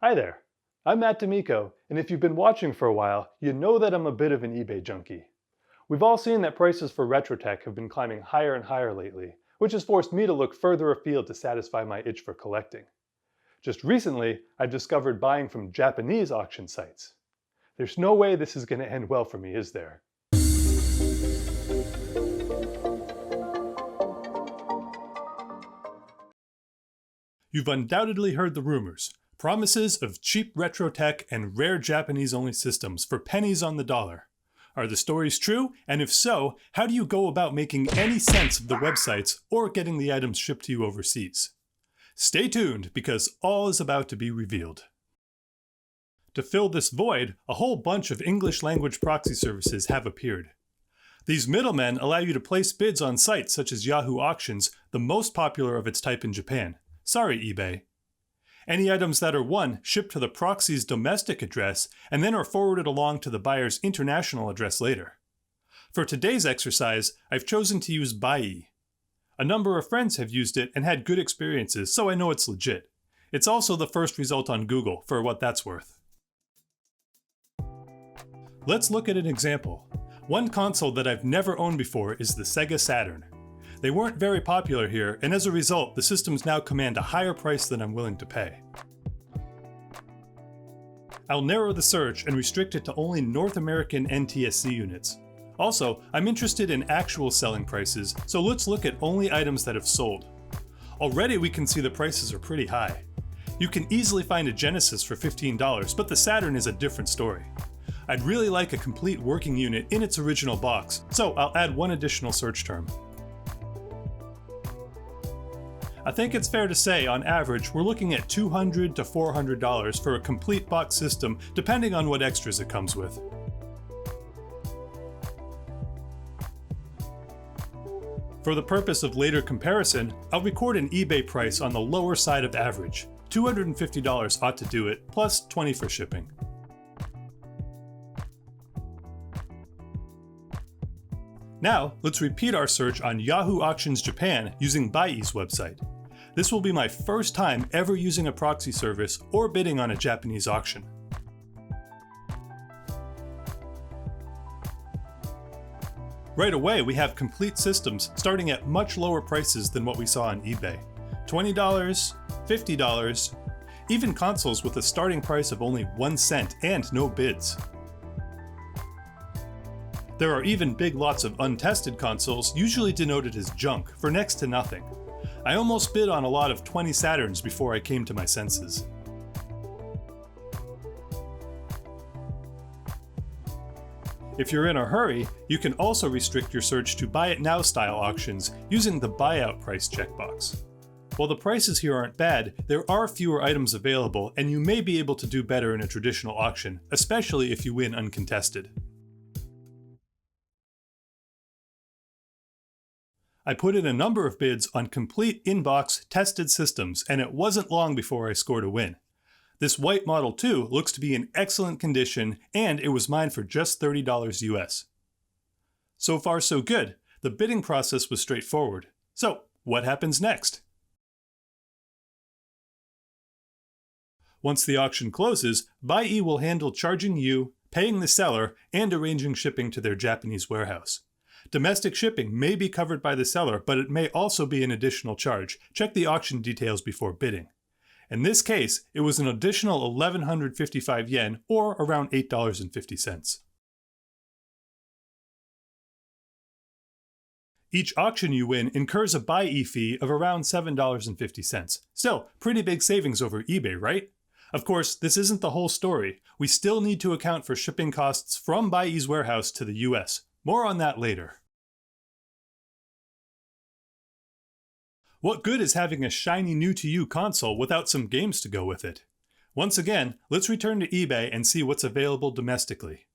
Hi there, I'm Matt D'Amico, and if you've been watching for a while, you know that I'm a bit of an eBay junkie. We've all seen that prices for retro tech have been climbing higher and higher lately, which has forced me to look further afield to satisfy my itch for collecting. Just recently, I've discovered buying from Japanese auction sites. There's no way this is going to end well for me, is there? You've undoubtedly heard the rumors. Promises of cheap retro tech and rare Japanese-only systems for pennies on the dollar. Are the stories true? And if so, how do you go about making any sense of the websites or getting the items shipped to you overseas? Stay tuned, because all is about to be revealed. To fill this void, a whole bunch of English-language proxy services have appeared. These middlemen allow you to place bids on sites such as Yahoo Auctions, the most popular of its type in Japan. Sorry, eBay. Any items that are won ship to the proxy's domestic address and then are forwarded along to the buyer's international address later. For today's exercise, I've chosen to use Buyee. A number of friends have used it and had good experiences, so I know it's legit. It's also the first result on Google, for what that's worth. Let's look at an example. One console that I've never owned before is the Sega Saturn. They weren't very popular here, and as a result, the systems now command a higher price than I'm willing to pay. I'll narrow the search and restrict it to only North American NTSC units. Also, I'm interested in actual selling prices, so let's look at only items that have sold. Already we can see the prices are pretty high. You can easily find a Genesis for $15, but the Saturn is a different story. I'd really like a complete working unit in its original box, so I'll add one additional search term. I think it's fair to say, on average, we're looking at $200 to $400 for a complete box system, depending on what extras it comes with. For the purpose of later comparison, I'll record an eBay price on the lower side of average. $250 ought to do it, plus $20 for shipping. Now, let's repeat our search on Yahoo Auctions Japan using Buyee's website. This will be my first time ever using a proxy service or bidding on a Japanese auction. Right away, we have complete systems starting at much lower prices than what we saw on eBay. $20, $50, even consoles with a starting price of only 1 cent and no bids. There are even big lots of untested consoles, usually denoted as junk, for next to nothing. I almost bid on a lot of 20 Saturns before I came to my senses. If you're in a hurry, you can also restrict your search to Buy It Now style auctions using the buyout price checkbox. While the prices here aren't bad, there are fewer items available, and you may be able to do better in a traditional auction, especially if you win uncontested. I put in a number of bids on complete in-box tested systems, and it wasn't long before I scored a win. This white Model 2 looks to be in excellent condition, and it was mine for just $30 US. So far so good. The bidding process was straightforward. So, what happens next? Once the auction closes, Buyee will handle charging you, paying the seller, and arranging shipping to their Japanese warehouse. Domestic shipping may be covered by the seller, but it may also be an additional charge. Check the auction details before bidding. In this case, it was an additional 1,155 yen, or around $8.50. Each auction you win incurs a Buyee fee of around $7.50. Still, pretty big savings over eBay, right? Of course, this isn't the whole story. We still need to account for shipping costs from Buyee's warehouse to the US. More on that later. What good is having a shiny new-to-you console without some games to go with it? Once again, let's return to eBay and see what's available domestically.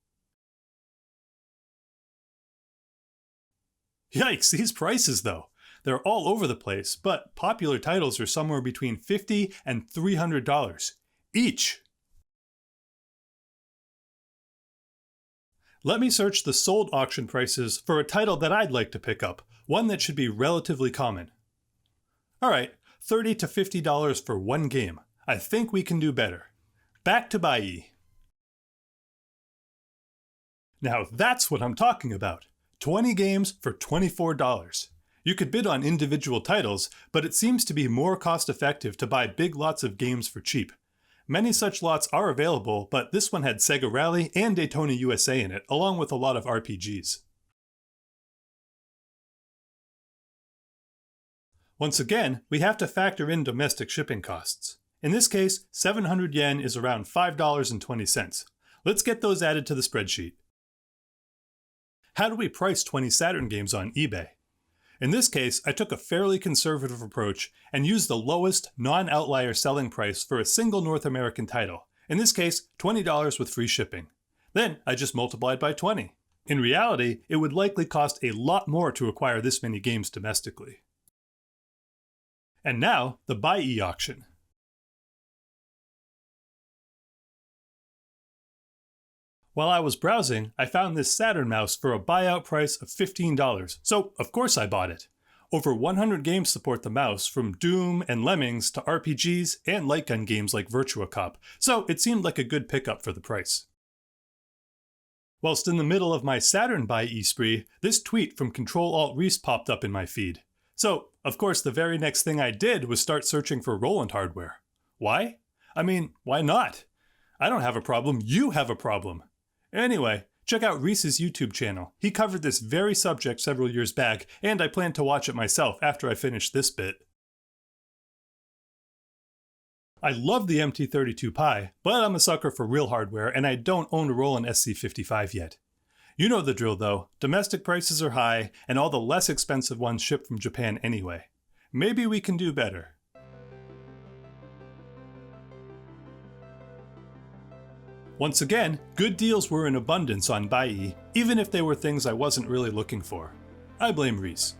Yikes, these prices though! They're all over the place, but popular titles are somewhere between $50 and $300 each. Let me search the sold auction prices for a title that I'd like to pick up, one that should be relatively common. Alright, $30 to $50 for one game. I think we can do better. Back to Buyee. Now that's what I'm talking about. 20 games for $24. You could bid on individual titles, but it seems to be more cost-effective to buy big lots of games for cheap. Many such lots are available, but this one had Sega Rally and Daytona USA in it, along with a lot of RPGs. Once again, we have to factor in domestic shipping costs. In this case, 700 yen is around $5.20. Let's get those added to the spreadsheet. How do we price 20 Saturn games on eBay? In this case, I took a fairly conservative approach and used the lowest non-outlier selling price for a single North American title. In this case, $20 with free shipping. Then I just multiplied by 20. In reality, it would likely cost a lot more to acquire this many games domestically. And now, the Buyee auction. While I was browsing, I found this Saturn mouse for a buyout price of $15, so of course I bought it. Over 100 games support the mouse, from Doom and Lemmings to RPGs and light gun games like Virtua Cop, so it seemed like a good pickup for the price. Whilst in the middle of my Saturn Buyee spree, this tweet from Control-Alt-Reese popped up in my feed. So, of course, the very next thing I did was start searching for Roland hardware. Why? I mean, why not? I don't have a problem, you have a problem. Anyway, check out Reese's YouTube channel. He covered this very subject several years back, and I plan to watch it myself after I finish this bit. I love the MT32 Pi, but I'm a sucker for real hardware, and I don't own a Roland SC-55 yet. You know the drill though, domestic prices are high, and all the less expensive ones ship from Japan anyway. Maybe we can do better. Once again, good deals were in abundance on Buyee, even if they were things I wasn't really looking for. I blame Reese.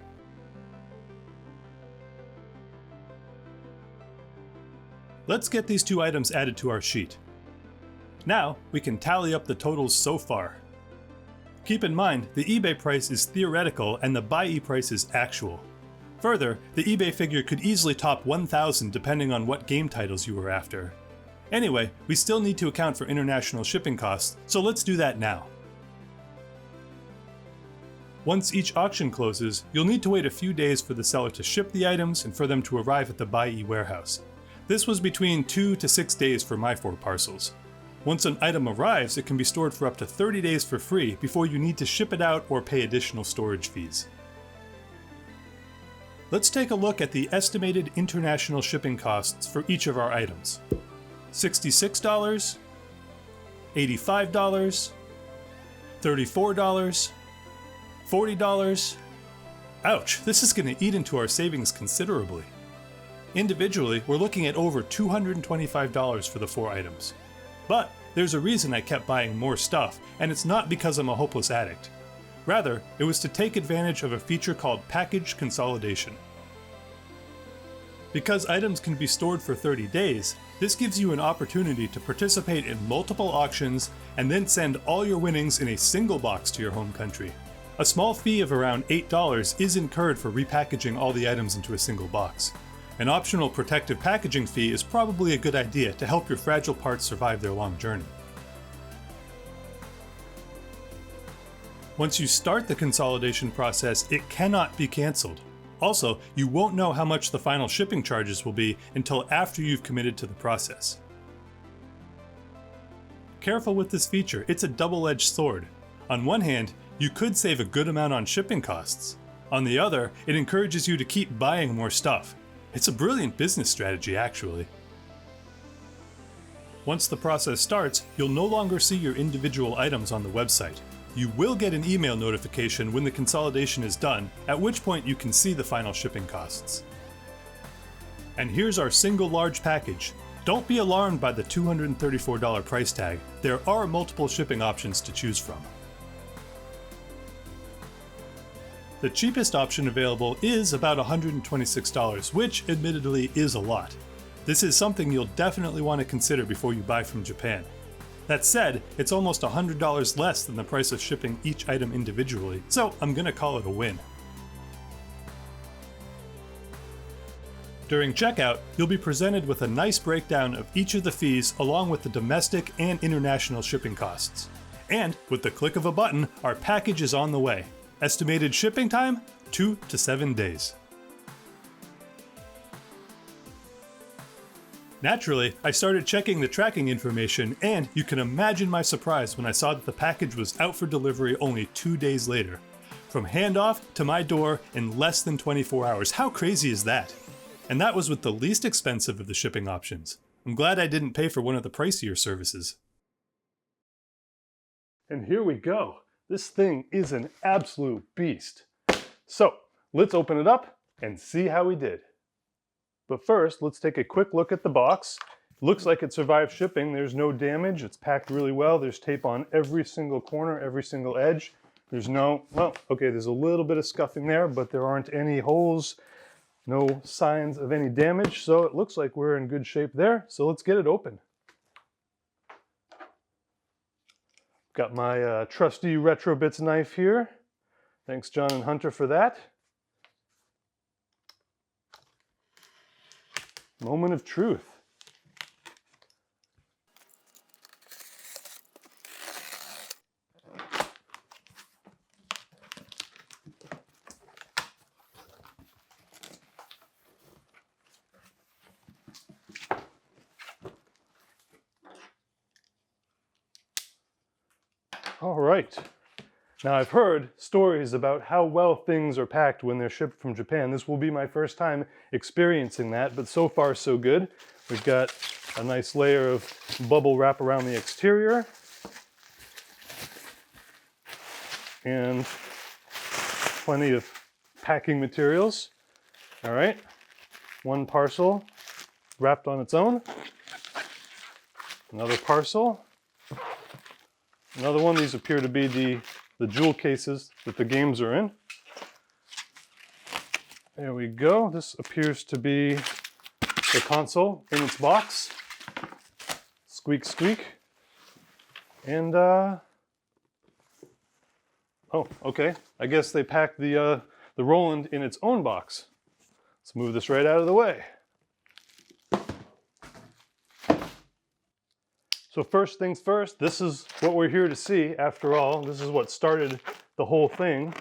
Let's get these two items added to our sheet. Now, we can tally up the totals so far. Keep in mind, the eBay price is theoretical and the Buyee price is actual. Further, the eBay figure could easily top 1,000 depending on what game titles you were after. Anyway, we still need to account for international shipping costs, so let's do that now. Once each auction closes, you'll need to wait a few days for the seller to ship the items and for them to arrive at the Buyee warehouse. This was between 2 to 6 days for my 4 parcels. Once an item arrives, it can be stored for up to 30 days for free before you need to ship it out or pay additional storage fees. Let's take a look at the estimated international shipping costs for each of our items. $66, $85, $34, $40. Ouch, this is going to eat into our savings considerably. Individually, we're looking at over $225 for the 4 items. But there's a reason I kept buying more stuff, and it's not because I'm a hopeless addict. Rather, it was to take advantage of a feature called package consolidation. Because items can be stored for 30 days, this gives you an opportunity to participate in multiple auctions and then send all your winnings in a single box to your home country. A small fee of around $8 is incurred for repackaging all the items into a single box. An optional protective packaging fee is probably a good idea to help your fragile parts survive their long journey. Once you start the consolidation process, it cannot be cancelled. Also, you won't know how much the final shipping charges will be until after you've committed to the process. Careful with this feature, it's a double-edged sword. On one hand, you could save a good amount on shipping costs. On the other, it encourages you to keep buying more stuff. It's a brilliant business strategy, actually. Once the process starts, you'll no longer see your individual items on the website. You will get an email notification when the consolidation is done, at which point you can see the final shipping costs. And here's our single large package. Don't be alarmed by the $234 price tag. There are multiple shipping options to choose from. The cheapest option available is about $126, which admittedly is a lot. This is something you'll definitely want to consider before you buy from Japan. That said, it's almost $100 less than the price of shipping each item individually, so I'm gonna call it a win. During checkout, you'll be presented with a nice breakdown of each of the fees along with the domestic and international shipping costs. And with the click of a button, our package is on the way. Estimated shipping time, 2 to 7 days. Naturally, I started checking the tracking information, and you can imagine my surprise when I saw that the package was out for delivery only 2 days later. From handoff to my door in less than 24 hours. How crazy is that? And that was with the least expensive of the shipping options. I'm glad I didn't pay for one of the pricier services. And here we go. This thing is an absolute beast. So let's open it up and see how we did. But first, let's take a quick look at the box. Looks like it survived shipping. There's no damage. It's packed really well. There's tape on every single corner, every single edge. There's no, well, okay, there's a little bit of scuffing there, but there aren't any holes, no signs of any damage. So it looks like we're in good shape there. So let's get it open. Got my trusty RetroBits knife here. Thanks, John and Hunter, for that. Moment of truth. All right. Now I've heard stories about how well things are packed when they're shipped from Japan. This will be my first time experiencing that, but so far so good. We've got a nice layer of bubble wrap around the exterior. And plenty of packing materials. All right, one parcel wrapped on its own. Another parcel. Another one. These appear to be the jewel cases that the games are in. There we go. This appears to be the console in its box. Squeak, squeak. And, oh, okay. I guess they packed the Roland in its own box. Let's move this right out of the way. So first things first, this is what we're here to see. After all, this is what started the whole thing.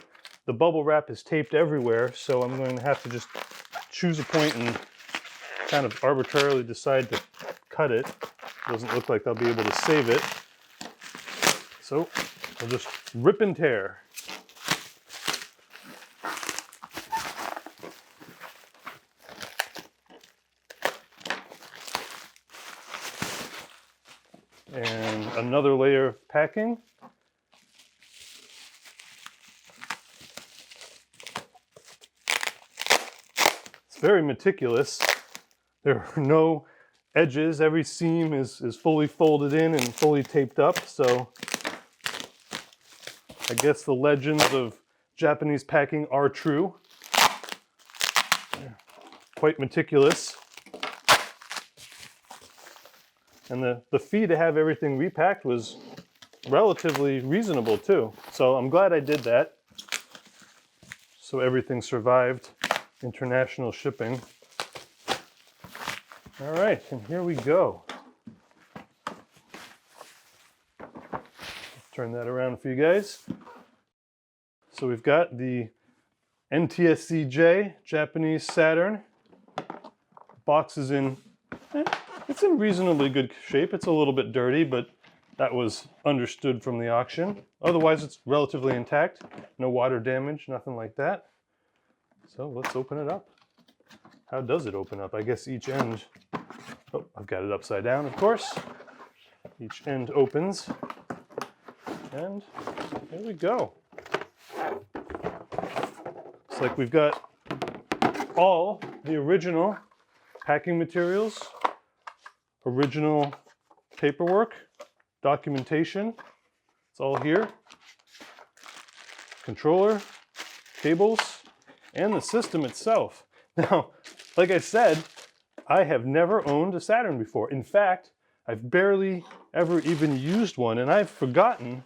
The bubble wrap is taped everywhere, so I'm going to have to just choose a point and kind of arbitrarily decide to cut it. Doesn't look like I'll be able to save it. So I'll just rip and tear. And another layer of packing. It's very meticulous. There are no edges. Every seam is fully folded in and fully taped up. So I guess the legends of Japanese packing are true. Quite meticulous. And the fee to have everything repacked was relatively reasonable too. So I'm glad I did that. So everything survived international shipping. All right, and here we go. Turn that around for you guys. So we've got the NTSC-J, Japanese Saturn. Box is in, it's in reasonably good shape. It's a little bit dirty, but that was understood from the auction. Otherwise, it's relatively intact. No water damage, nothing like that. So let's open it up. How does it open up? I guess each end, oh, I've got it upside down, of course. Each end opens, and there we go. Looks like we've got all the original packing materials, original paperwork, documentation. It's all here. Controller, cables, and the system itself. Now, like I said, I have never owned a Saturn before. In fact, I've barely ever even used one, and I've forgotten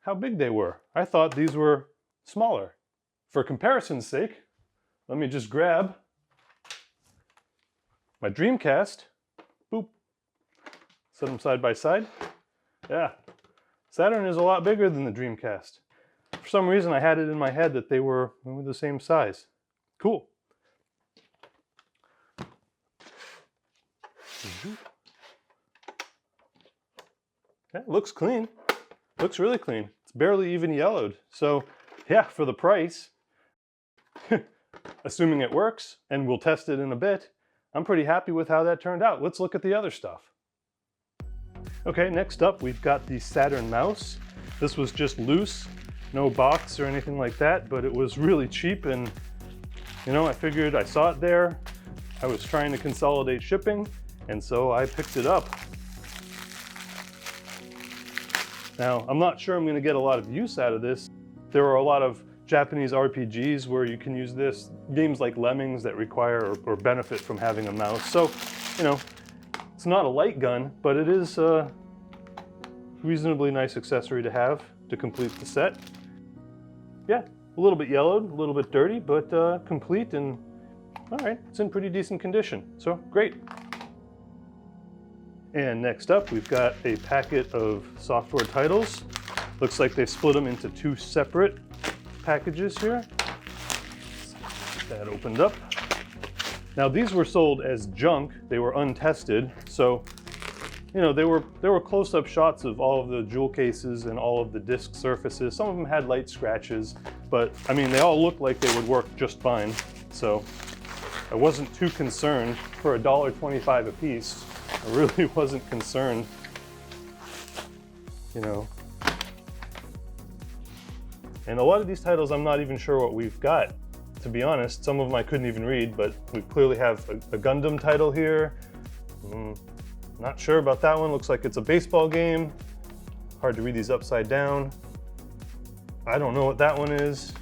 how big they were. I thought these were smaller. For comparison's sake, let me just grab my Dreamcast, boop, set them side by side. Yeah, Saturn is a lot bigger than the Dreamcast. For some reason I had it in my head that they were the same size. Cool. Yeah, looks clean. Looks really clean. It's barely even yellowed. So yeah, for the price, assuming it works, and we'll test it in a bit, I'm pretty happy with how that turned out. Let's look at the other stuff. Okay, next up we've got the Saturn mouse. This was just loose, no box or anything like that, but it was really cheap, and you know, I figured I saw it there. I was trying to consolidate shipping, and so I picked it up. Now, I'm not sure I'm going to get a lot of use out of this. There are a lot of Japanese RPGs where you can use this, games like Lemmings that require or benefit from having a mouse. So, you know, it's not a light gun, but it is a reasonably nice accessory to have to complete the set. Yeah, a little bit yellowed, a little bit dirty, but complete, and all right, it's in pretty decent condition. So great. And next up, we've got a packet of software titles. Looks like they split them into two separate packages here. That opened up. Now these were sold as junk. They were untested, so you know, there were close-up shots of all of the jewel cases and all of the disc surfaces. Some of them had light scratches, but I mean, they all looked like they would work just fine. So I wasn't too concerned. For $1.25 a piece, I really wasn't concerned, you know. And a lot of these titles, I'm not even sure what we've got, to be honest. Some of them I couldn't even read, but we clearly have a Gundam title here. Not sure about that one. Looks like it's a baseball game. Hard to read these upside down. I don't know what that one is.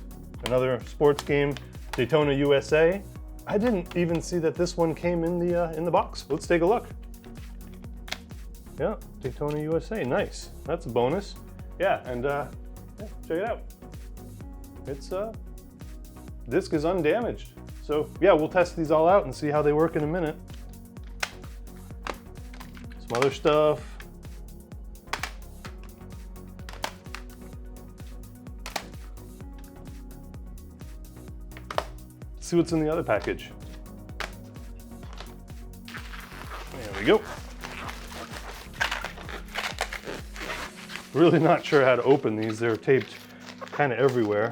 Another sports game, Daytona USA. I didn't even see that this one came in the box. Let's take a look. Yeah, Daytona USA, nice. That's a bonus. Yeah, and yeah, check it out. It's disc is undamaged. So yeah, we'll test these all out and see how they work in a minute. Some other stuff. Let's see what's in the other package. There we go. Really not sure how to open these. They're taped kind of everywhere.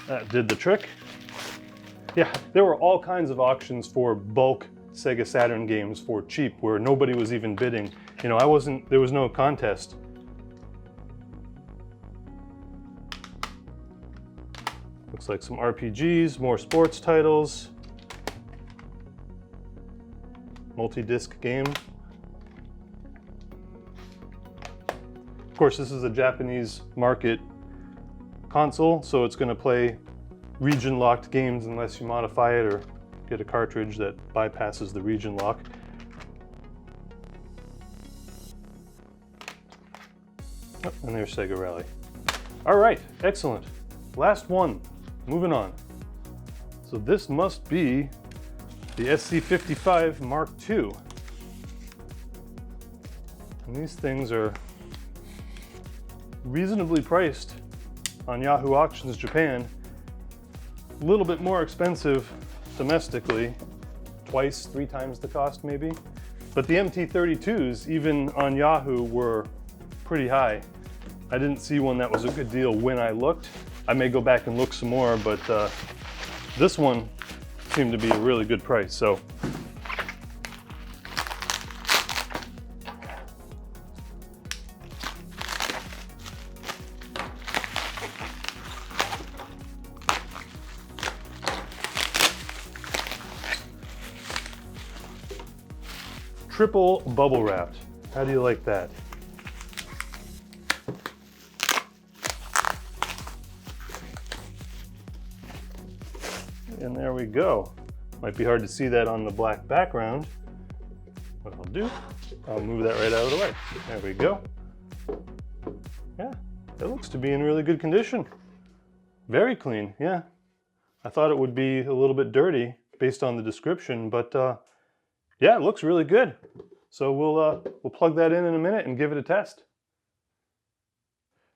That did the trick. Yeah, there were all kinds of auctions for bulk Sega Saturn games for cheap where nobody was even bidding. You know, there was no contest. Looks like some RPGs, more sports titles. Multi-disc game. Of course, this is a Japanese market console, so it's going to play region-locked games unless you modify it or get a cartridge that bypasses the region lock. Oh, and there's Sega Rally. All right, excellent. Last one, moving on. So this must be the SC-55 Mark II. And these things are reasonably priced on Yahoo Auctions Japan. A little bit more expensive domestically, twice, 3 times the cost maybe. But the MT32s, even on Yahoo, were pretty high. I didn't see one that was a good deal when I looked. I may go back and look some more, but this one seemed to be a really good price. So triple bubble wrapped. How do you like that? And there we go. Might be hard to see that on the black background. What I'll do, I'll move that right out of the way. There we go. Yeah, it looks to be in really good condition. Very clean, yeah. I thought it would be a little bit dirty based on the description, but yeah, it looks really good. So we'll plug that in a minute and give it a test.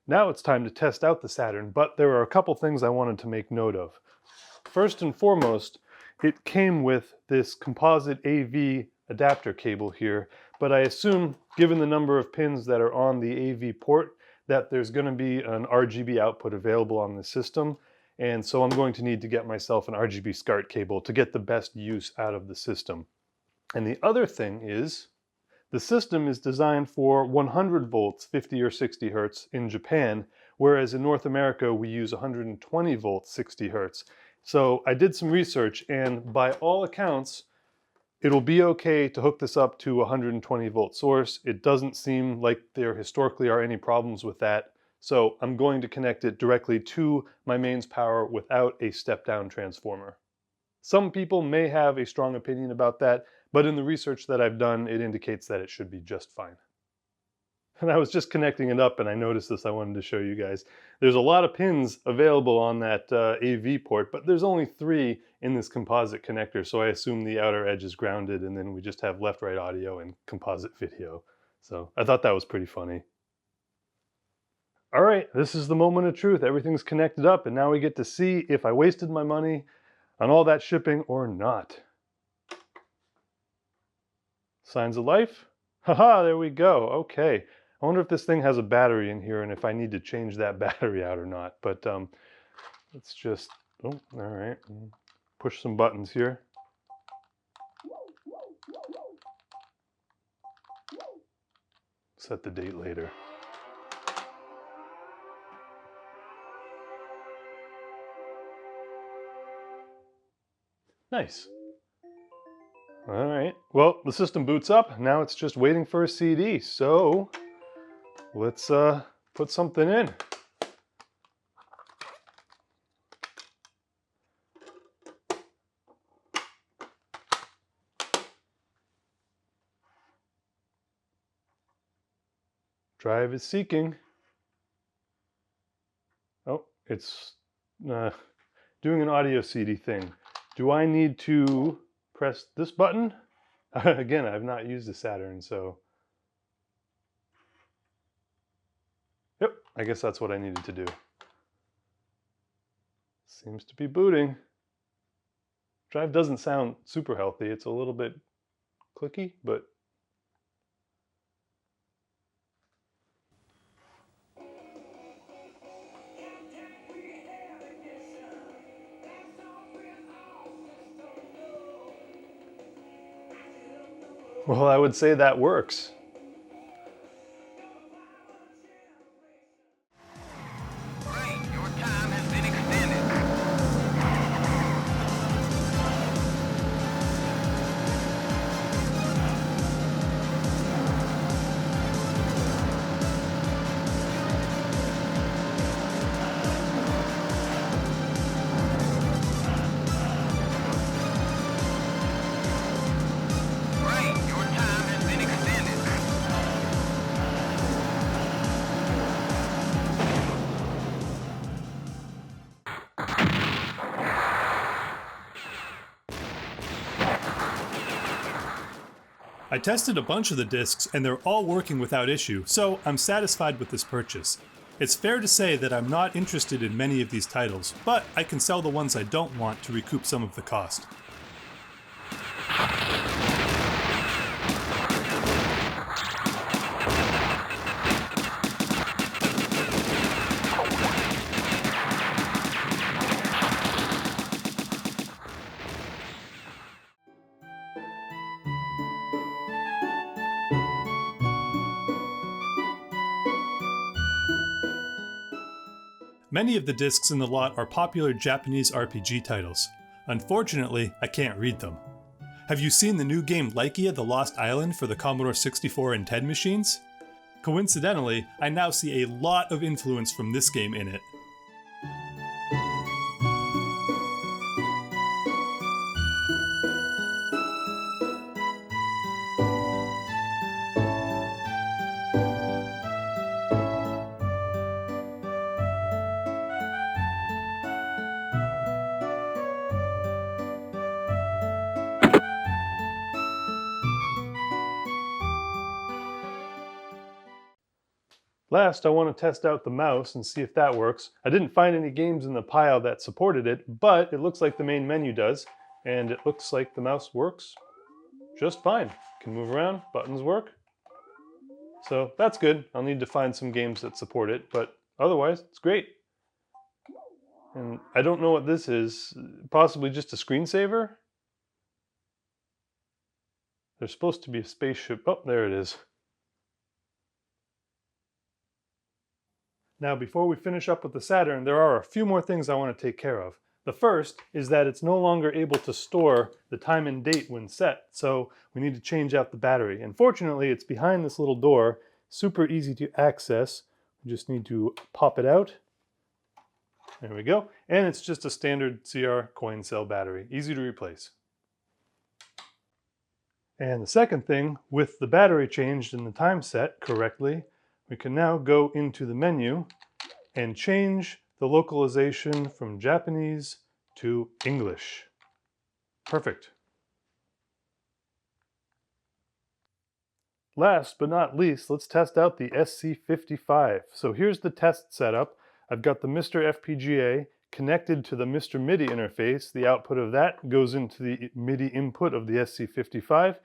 Now it's time to test out the Saturn, but there are a couple things I wanted to make note of. First and foremost, it came with this composite AV adapter cable here, but I assume, given the number of pins that are on the AV port, that there's going to be an RGB output available on the system, and so I'm going to need to get myself an RGB SCART cable to get the best use out of the system. And the other thing is, the system is designed for 100 volts, 50 or 60 hertz in Japan, whereas in North America we use 120 volts, 60 hertz. So I did some research, and by all accounts, it'll be okay to hook this up to a 120 volt source. It doesn't seem like there historically are any problems with that. So I'm going to connect it directly to my mains power without a step-down transformer. Some people may have a strong opinion about that, but in the research that I've done, it indicates that it should be just fine. And I was just connecting it up and I noticed this, I wanted to show you guys. There's a lot of pins available on that AV port, but there's only 3 in this composite connector, so I assume the outer edge is grounded and then we just have left-right audio and composite video. So I thought that was pretty funny. All right, this is the moment of truth. Everything's connected up and now we get to see if I wasted my money on all that shipping or not. Signs of life? Haha, there we go. Okay. I wonder if this thing has a battery in here and if I need to change that battery out or not. But let's just, oh, all right. Push some buttons here. Set the date later. Nice. All right, well, the system boots up. Now it's just waiting for a CD. So let's put something in. Drive is seeking. Oh, it's doing an audio CD thing. Do I need to press this button? Again, I've not used a Saturn, so. Yep, I guess that's what I needed to do. Seems to be booting. Drive doesn't sound super healthy. It's a little bit clicky, but. Well, I would say that works. I tested a bunch of the discs and they're all working without issue, so I'm satisfied with this purchase. It's fair to say that I'm not interested in many of these titles, but I can sell the ones I don't want to recoup some of the cost. Many of the discs in the lot are popular Japanese RPG titles. Unfortunately, I can't read them. Have you seen the new game Lycia: The Lost Island for the Commodore 64 and TED machines? Coincidentally, I now see a lot of influence from this game in it. Last, I want to test out the mouse and see if that works. I didn't find any games in the pile that supported it, but it looks like the main menu does, and it looks like the mouse works just fine. Can move around, buttons work. So that's good. I'll need to find some games that support it, but otherwise, it's great. And I don't know what this is. Possibly just a screensaver? There's supposed to be a spaceship. Oh, there it is. Now, before we finish up with the Saturn, there are a few more things I want to take care of. The first is that it's no longer able to store the time and date when set, so we need to change out the battery. And fortunately, it's behind this little door, super easy to access. We just need to pop it out. There we go. And it's just a standard CR coin cell battery, easy to replace. And the second thing, with the battery changed and the time set correctly, we can now go into the menu and change the localization from Japanese to English. Perfect. Last but not least, let's test out the SC-55. So here's the test setup. I've got the Mr. FPGA connected to the Mr. MIDI interface. The output of that goes into the MIDI input of the SC-55,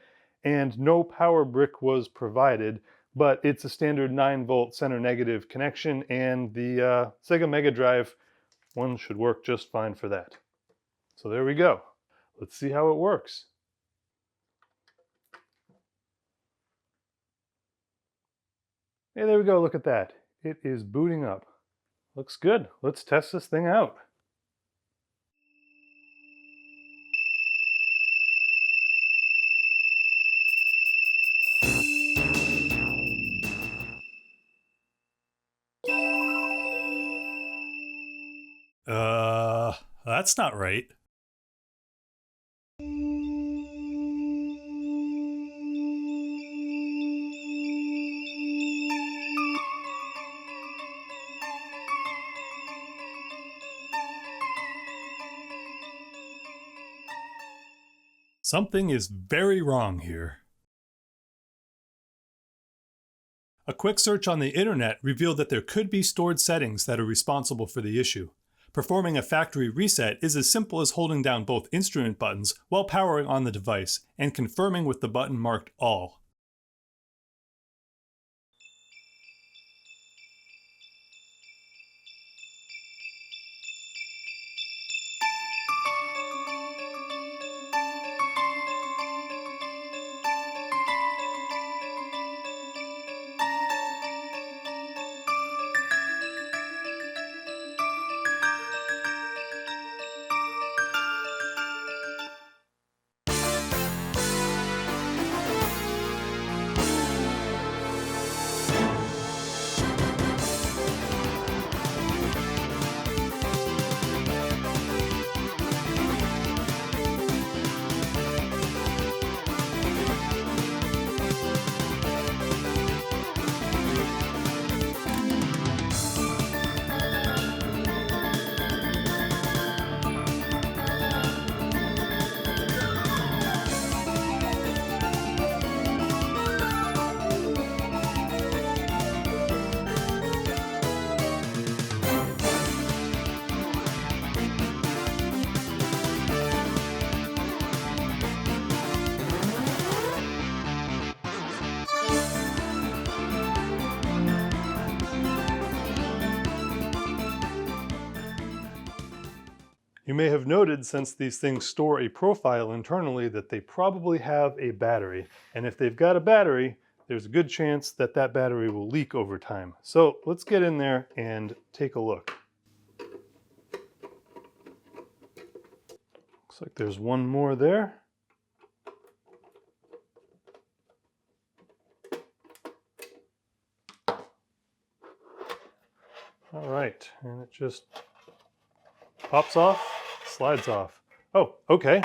and no power brick was provided, but it's a standard 9-volt center negative connection, and the Sega Mega Drive one should work just fine for that. So there we go. Let's see how it works. Hey, there we go, look at that. It is booting up. Looks good. Let's test this thing out. That's not right. Something is very wrong here. A quick search on the internet revealed that there could be stored settings that are responsible for the issue. Performing a factory reset is as simple as holding down both instrument buttons while powering on the device and confirming with the button marked All. You may have noted, since these things store a profile internally, that they probably have a battery. And if they've got a battery, there's a good chance that that battery will leak over time. So let's get in there and take a look. Looks like there's one more there. All right, and it just pops off, slides off. Oh, okay.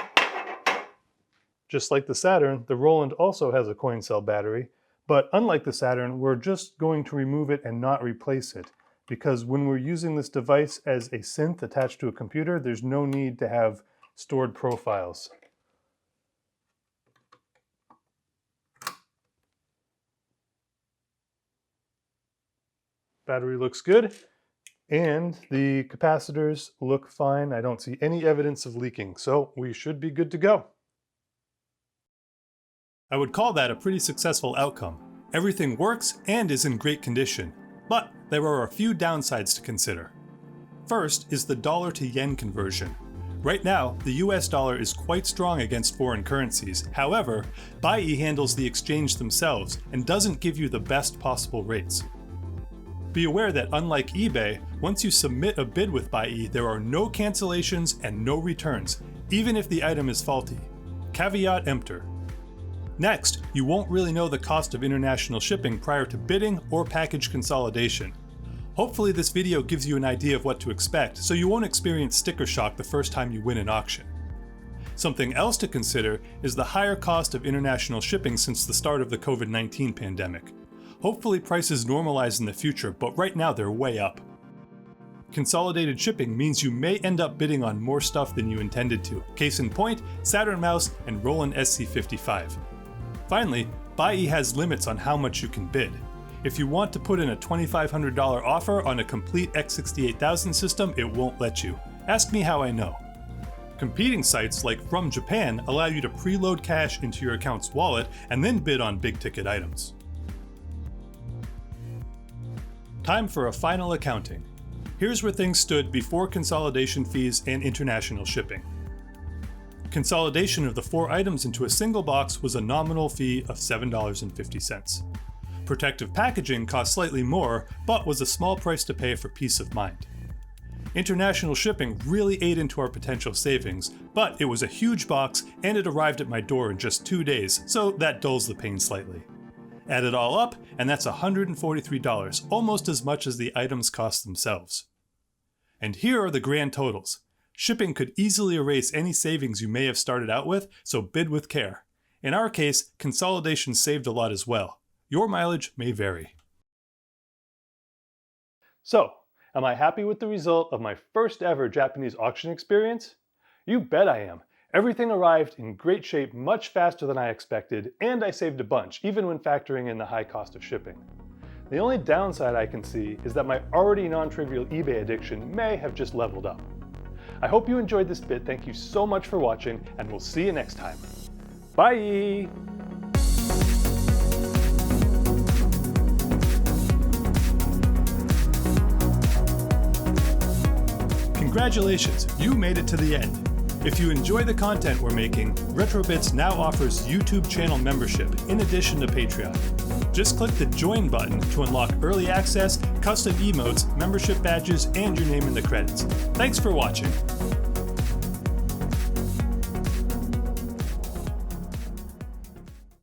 Just like the Saturn, the Roland also has a coin cell battery, but unlike the Saturn, we're just going to remove it and not replace it, because when we're using this device as a synth attached to a computer, there's no need to have stored profiles. battery looks good. And the capacitors look fine. I don't see any evidence of leaking, so we should be good to go. I would call that a pretty successful outcome. Everything works and is in great condition, but there are a few downsides to consider. First is the dollar to yen conversion. Right now, the US dollar is quite strong against foreign currencies. However, Buyee handles the exchange themselves and doesn't give you the best possible rates. Be aware that unlike eBay, once you submit a bid with Buyee, there are no cancellations and no returns, even if the item is faulty. Caveat emptor. Next, you won't really know the cost of international shipping prior to bidding or package consolidation. Hopefully this video gives you an idea of what to expect, so you won't experience sticker shock the first time you win an auction. Something else to consider is the higher cost of international shipping since the start of the COVID-19 pandemic. Hopefully prices normalize in the future, but right now they're way up. Consolidated shipping means you may end up bidding on more stuff than you intended to. Case in point, Saturn mouse and Roland SC-55. Finally, Buyee has limits on how much you can bid. If you want to put in a $2,500 offer on a complete X68000 system, it won't let you. Ask me how I know. Competing sites like From Japan allow you to preload cash into your account's wallet and then bid on big-ticket items. Time for a final accounting. Here's where things stood before consolidation fees and international shipping. Consolidation of the 4 items into a single box was a nominal fee of $7.50. Protective packaging cost slightly more, but was a small price to pay for peace of mind. International shipping really ate into our potential savings, but it was a huge box and it arrived at my door in just 2 days, so that dulls the pain slightly. Add it all up, and that's $143, almost as much as the items cost themselves. And here are the grand totals. Shipping could easily erase any savings you may have started out with, so bid with care. In our case, consolidation saved a lot as well. Your mileage may vary. So, am I happy with the result of my first ever Japanese auction experience? You bet I am. Everything arrived in great shape much faster than I expected, and I saved a bunch, even when factoring in the high cost of shipping. The only downside I can see is that my already non-trivial eBay addiction may have just leveled up. I hope you enjoyed this bit. Thank you so much for watching, and we'll see you next time. Bye! Congratulations, you made it to the end. If you enjoy the content we're making, RetroBits now offers YouTube channel membership in addition to Patreon. Just click the Join button to unlock early access, custom emotes, membership badges, and your name in the credits. Thanks for watching.